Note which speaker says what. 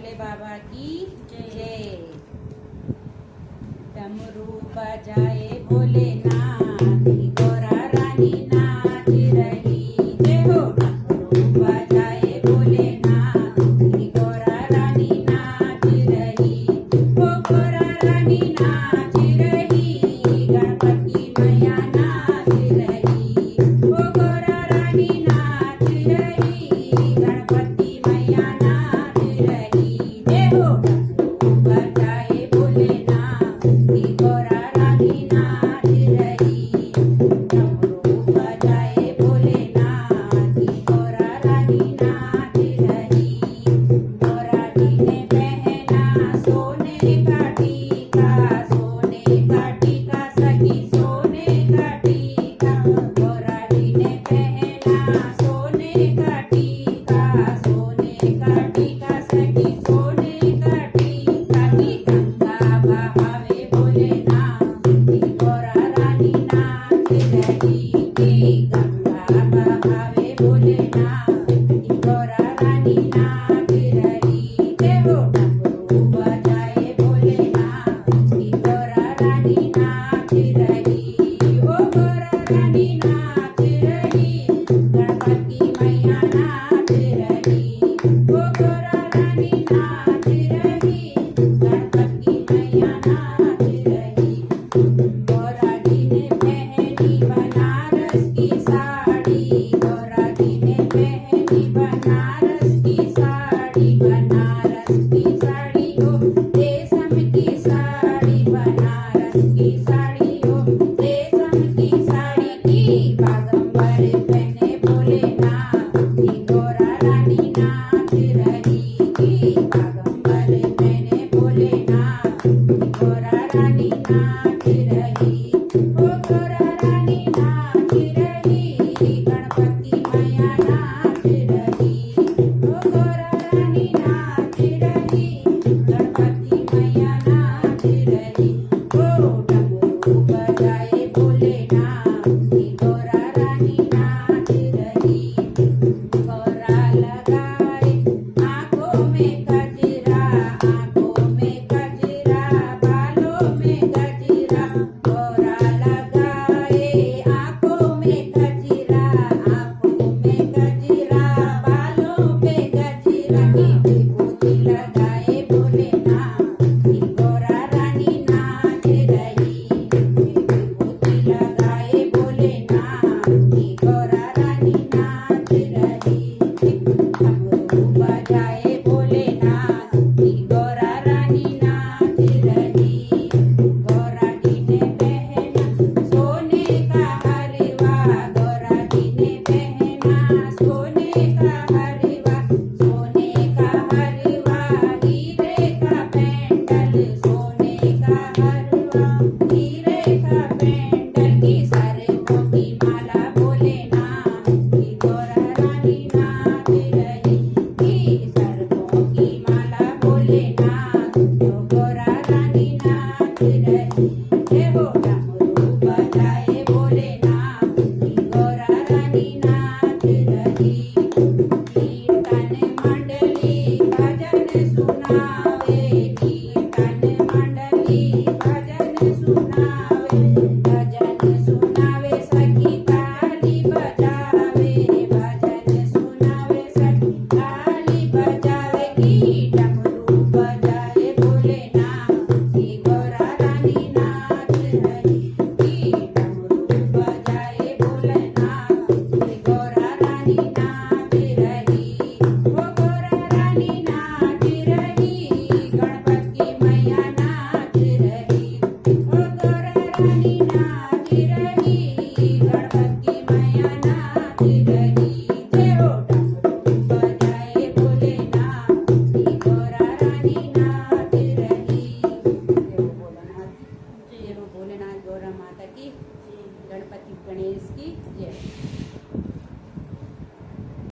Speaker 1: भोले बाबा की जय। डमरू बजाए भोलेनाथ की गौरा रानी नाच रही। जय हो। डमरू बजाए भोलेनाथ की गौरा रानी नाच रही। वो गौरा रानी नाच रही, गणपति मैया नाच रही। वो गौरा रानी नाच रही, गणपति मैया नाच रही। जय हो। डमरू बजाए भोलेनाथ की गौरा रानी नाच रही। डमरू बजाए भोलेनाथ की गौरा रानी नाच रही। गौरा जी ने पहना सोने का टीका, सोने का टीका सखी सोने का टीका। गौरा जी ने पहना सोने का टीका, सोने का टीका सखी सोने का टीका। की गंगा बहावे भोलेनाथ की गौरा रानी नाच रही। की गंगा बहावे भोलेनाथ की गौरा रानी नाच रही। जय हो। डमरू बजाए भोलेनाथ की गौरा रानी नाच रही। ओ गौरा रानी नाच रही, गणपति मैया नाच रही। ओ गौरा रानी नाच रही, गणपति मैया नाच रही। गौरा जी ने पहनी बनारस की साड़ी, गौरा जी ने पहनी बनारस की साड़ी। बनारस की साड़ी हो रेशम की साड़ी, बनारस की साड़ी हो रेशम की साड़ी। की बागंबर पहने भोलेनाथ की गौरा रानी नाच रही। की बागंबर पहने भोलेनाथ की गौरा रानी नाच